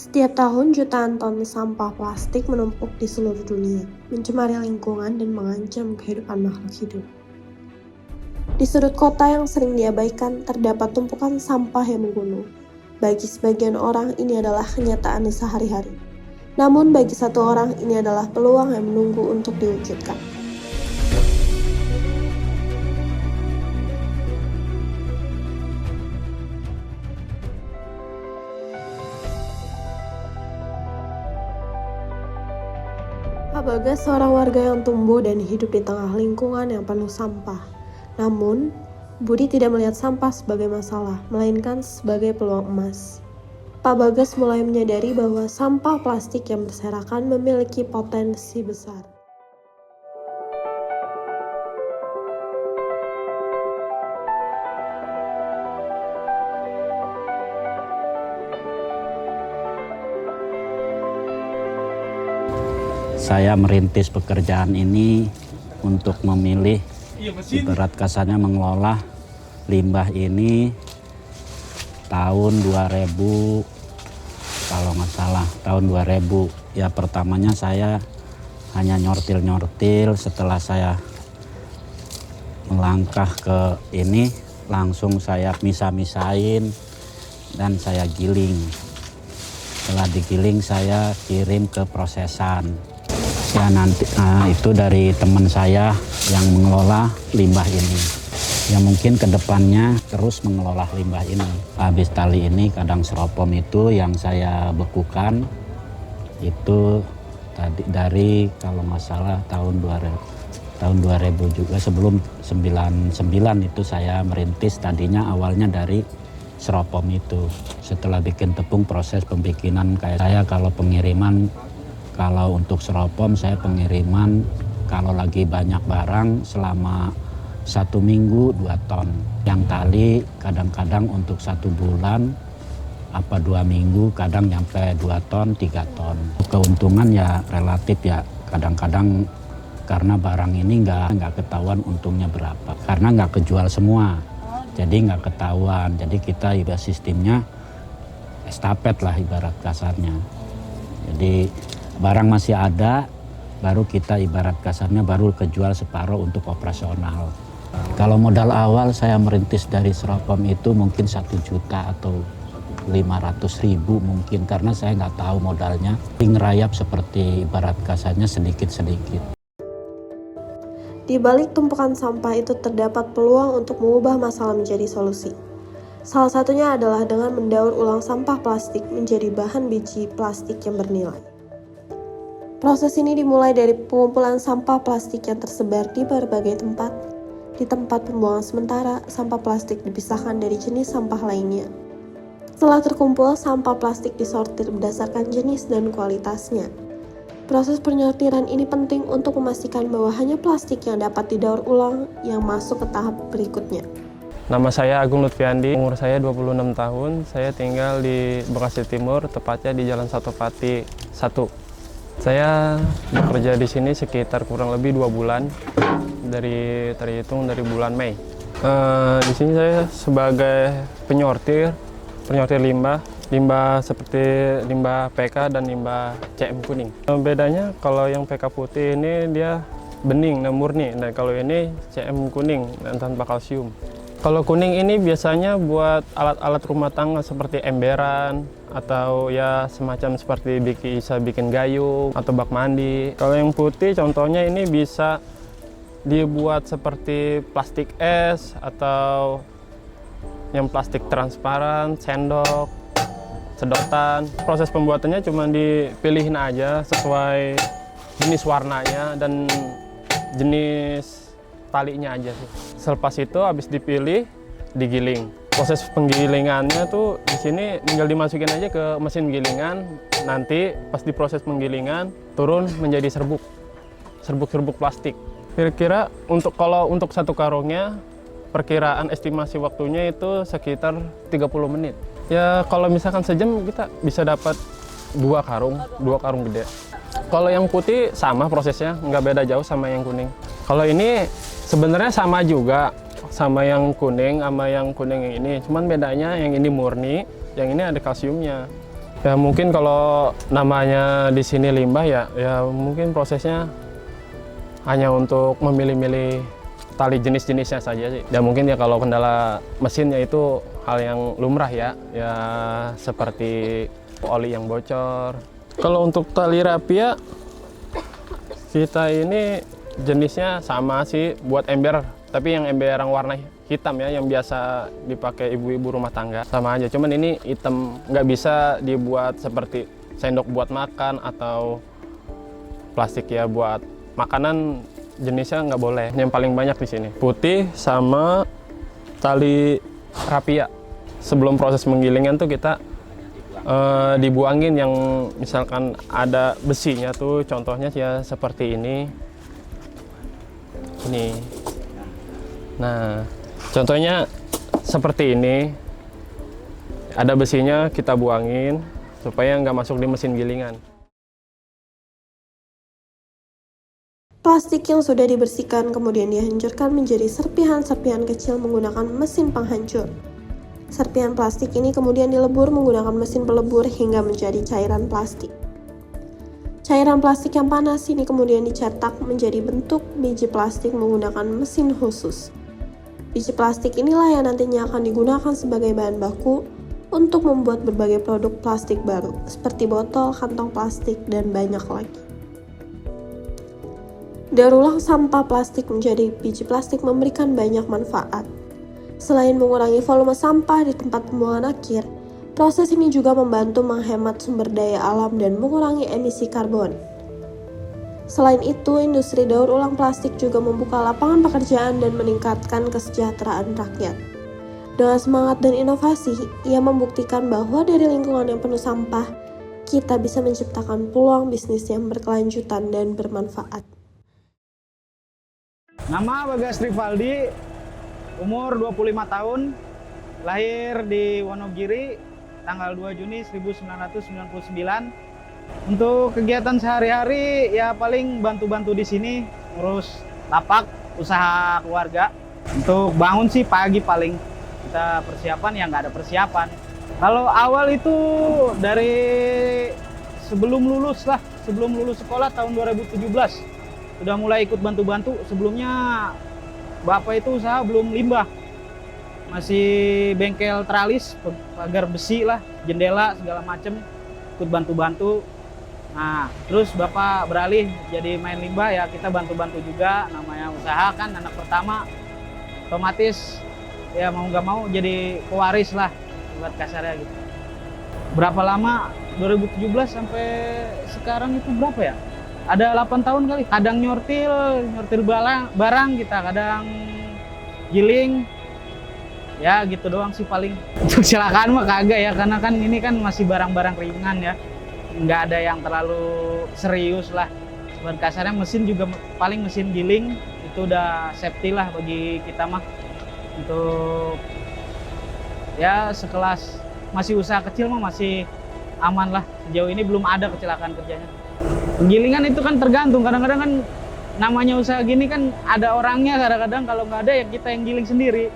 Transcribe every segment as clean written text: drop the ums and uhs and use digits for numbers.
Setiap tahun jutaan ton sampah plastik menumpuk di seluruh dunia, mencemari lingkungan dan mengancam kehidupan makhluk hidup. Di sudut kota yang sering diabaikan, terdapat tumpukan sampah yang menggunung. Bagi sebagian orang, ini adalah kenyataan sehari-hari. Namun bagi satu orang, ini adalah peluang yang menunggu untuk diwujudkan. Pak Bagas seorang warga yang tumbuh dan hidup di tengah lingkungan yang penuh sampah. Namun, Budi tidak melihat sampah sebagai masalah, melainkan sebagai peluang emas. Pak Bagas mulai menyadari bahwa sampah plastik yang berserakan memiliki potensi besar. Saya merintis pekerjaan ini untuk memilih, ibarat kasarnya mengelola limbah ini tahun 2000, kalau nggak salah tahun 2000. Ya pertamanya saya hanya nyortil-nyortil, setelah saya melangkah ke ini langsung saya misah-misahin dan saya giling. Setelah digiling saya kirim ke prosesan. Ya nanti itu dari teman saya yang mengelola limbah ini. Ya mungkin kedepannya terus mengelola limbah ini. Habis tali ini kadang seropom itu yang saya bekukan itu tadi dari kalau nggak salah tahun 2000 juga, sebelum 99 itu saya merintis. Tadinya awalnya dari seropom itu. Setelah bikin tepung, proses pembikinan kayak saya kalau pengiriman. Kalau untuk seropom saya pengiriman kalau lagi banyak barang selama 1 minggu 2 ton. Yang tali kadang-kadang untuk 1 bulan apa 2 minggu kadang nyampe 2 ton 3 ton. Keuntungan ya relatif ya, kadang-kadang karena barang ini nggak ketahuan untungnya berapa. Karena nggak kejual semua, jadi nggak ketahuan. Jadi kita ibarat sistemnya estafet lah ibarat kasarnya. Jadi barang masih ada, baru kita ibarat kasarnya baru kejual separuh untuk operasional. Kalau modal awal saya merintis dari seropom itu mungkin 1 juta atau 500.000 mungkin, karena saya nggak tahu modalnya. Ngerayap seperti ibarat kasarnya sedikit-sedikit. Di balik tumpukan sampah itu terdapat peluang untuk mengubah masalah menjadi solusi. Salah satunya adalah dengan mendaur ulang sampah plastik menjadi bahan biji plastik yang bernilai. Proses ini dimulai dari pengumpulan sampah plastik yang tersebar di berbagai tempat. Di tempat pembuangan sementara, sampah plastik dipisahkan dari jenis sampah lainnya. Setelah terkumpul, sampah plastik disortir berdasarkan jenis dan kualitasnya. Proses penyortiran ini penting untuk memastikan bahwa hanya plastik yang dapat didaur ulang yang masuk ke tahap berikutnya. Nama saya Agung Lutfiandi, umur saya 26 tahun. Saya tinggal di Bekasi Timur, tepatnya di Jalan Satopati 1. Saya bekerja di sini sekitar kurang lebih 2 bulan, terhitung dari bulan Mei. Di sini saya sebagai penyortir limbah seperti limbah PK dan limbah CM kuning. Bedanya kalau yang PK putih ini dia bening dan murni, dan kalau ini CM kuning dan tanpa kalsium. Kalau kuning ini biasanya buat alat-alat rumah tangga seperti emberan atau ya semacam seperti bisa bikin gayung atau bak mandi. Kalau yang putih contohnya ini bisa dibuat seperti plastik es atau yang plastik transparan, sendok, sedotan. Proses pembuatannya cuma dipilihin aja sesuai jenis warnanya dan jenis talinya aja sih. Selepas itu habis dipilih, digiling. Proses penggilingannya tuh di sini tinggal dimasukin aja ke mesin gilingan. Nanti pas diproses penggilingan turun menjadi serbuk plastik. Kira-kira kalau untuk 1 karungnya perkiraan estimasi waktunya itu sekitar 30 menit. Ya kalau misalkan sejam kita bisa dapat 2 karung gede. Kalau yang putih sama prosesnya, nggak beda jauh sama yang kuning. Kalau ini sebenarnya sama juga, sama yang kuning yang ini. Cuman bedanya yang ini murni, yang ini ada kalsiumnya. Ya mungkin kalau namanya di sini limbah ya mungkin prosesnya hanya untuk memilih-milih tali jenis-jenisnya saja sih. Dan mungkin ya kalau kendala mesinnya itu hal yang lumrah ya seperti oli yang bocor. Kalau untuk tali rapia kita ini jenisnya sama sih buat ember, tapi yang ember yang warna hitam ya, yang biasa dipakai ibu-ibu rumah tangga. Sama aja, cuman ini hitam, nggak bisa dibuat seperti sendok buat makan atau plastik ya buat makanan, jenisnya nggak boleh. Yang paling banyak di sini putih sama tali rapia. Sebelum proses menggilingan tuh kita dibuangin yang misalkan ada besinya tuh, contohnya ya seperti ini. Nah, contohnya seperti ini, ada besinya kita buangin supaya nggak masuk di mesin gilingan. Plastik yang sudah dibersihkan kemudian dihancurkan menjadi serpihan-serpihan kecil menggunakan mesin penghancur. Serpihan plastik ini kemudian dilebur menggunakan mesin pelebur hingga menjadi cairan plastik. Cairan plastik yang panas ini kemudian dicetak menjadi bentuk biji plastik menggunakan mesin khusus. Biji plastik inilah yang nantinya akan digunakan sebagai bahan baku untuk membuat berbagai produk plastik baru, seperti botol, kantong plastik, dan banyak lagi. Daur ulang sampah plastik menjadi biji plastik memberikan banyak manfaat. Selain mengurangi volume sampah di tempat pembuangan akhir, proses ini juga membantu menghemat sumber daya alam dan mengurangi emisi karbon. Selain itu, industri daur ulang plastik juga membuka lapangan pekerjaan dan meningkatkan kesejahteraan rakyat. Dengan semangat dan inovasi, ia membuktikan bahwa dari lingkungan yang penuh sampah, kita bisa menciptakan peluang bisnis yang berkelanjutan dan bermanfaat. Nama Bagas Rivaldi, umur 25 tahun, lahir di Wonogiri, tanggal 2 Juni 1999. Untuk kegiatan sehari-hari ya paling bantu-bantu di sini, ngurus lapak, usaha keluarga. Untuk bangun sih pagi paling, kita persiapan ya nggak ada persiapan. Kalau awal itu dari sebelum lulus sekolah tahun 2017. Sudah mulai ikut bantu-bantu. Sebelumnya bapak itu usaha belum limbah, masih bengkel teralis, pagar besi lah, jendela segala macem, ikut bantu-bantu. Nah terus bapak beralih jadi main limbah ya, kita bantu-bantu juga, namanya usaha kan anak pertama, otomatis ya mau nggak mau jadi pewaris lah buat kasarnya gitu. Berapa lama? 2017 sampai sekarang itu berapa ya? Ada 8 tahun kali. Kadang nyortil barang kita, kadang giling. Ya gitu doang sih paling. Untuk kecelakaan mah kagak ya, karena kan ini kan masih barang-barang ringan ya. Nggak ada yang terlalu serius lah. Buat kasarnya mesin juga paling mesin giling itu udah safety lah bagi kita mah. Untuk ya sekelas masih usaha kecil mah masih aman lah. Sejauh ini belum ada kecelakaan kerjanya. Penggilingan itu kan tergantung, kadang-kadang kan namanya usaha gini kan ada orangnya, kadang-kadang kalau nggak ada ya kita yang giling sendiri.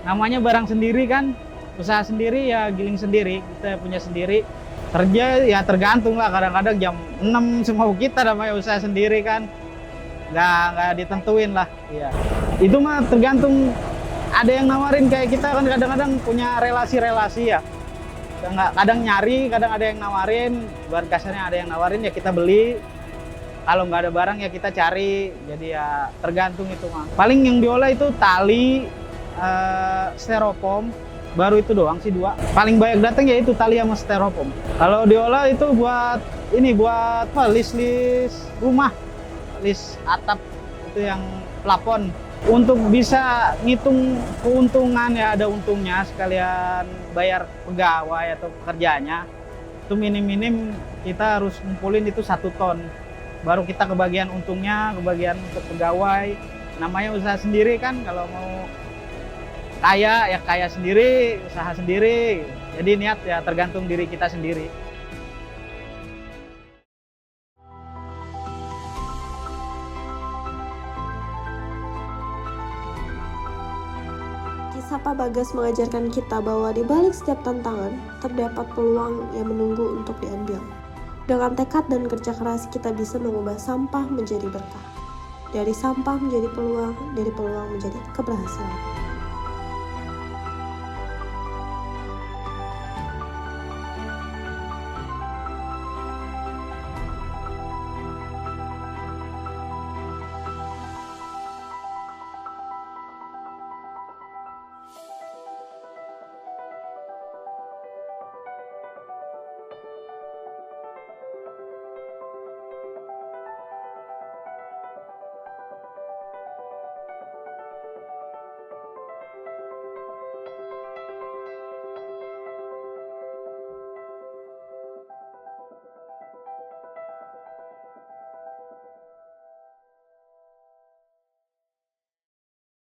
Namanya barang sendiri kan, usaha sendiri ya giling sendiri, kita punya sendiri. Kerja ya tergantung lah, kadang-kadang jam 6 semau kita namanya usaha sendiri kan. Nggak ditentuin lah. Ya. Itu mah tergantung, ada yang nawarin kayak kita kan kadang-kadang punya relasi-relasi ya. Kadang nyari, kadang ada yang nawarin, bahan kasarnya ada yang nawarin ya kita beli. Kalau nggak ada barang ya kita cari, jadi ya tergantung itu mah. Paling yang diolah itu tali, styrofoam, baru itu doang sih dua. Paling banyak datang ya itu tali sama styrofoam. Kalau diolah itu buat apa? List rumah, list atap itu yang plafon. Untuk bisa ngitung keuntungan ya ada untungnya, sekalian bayar pegawai atau pekerjanya, itu minim-minim kita harus ngumpulin itu 1 ton. Baru kita kebagian untungnya, kebagian untuk pegawai. Namanya usaha sendiri kan, kalau mau kaya ya kaya sendiri, usaha sendiri. Jadi niat ya tergantung diri kita sendiri. Kisah Pak Bagas mengajarkan kita bahwa di balik setiap tantangan, terdapat peluang yang menunggu untuk diambil. Dengan tekad dan kerja keras, kita bisa mengubah sampah menjadi berkah. Dari sampah menjadi peluang, dari peluang menjadi keberhasilan.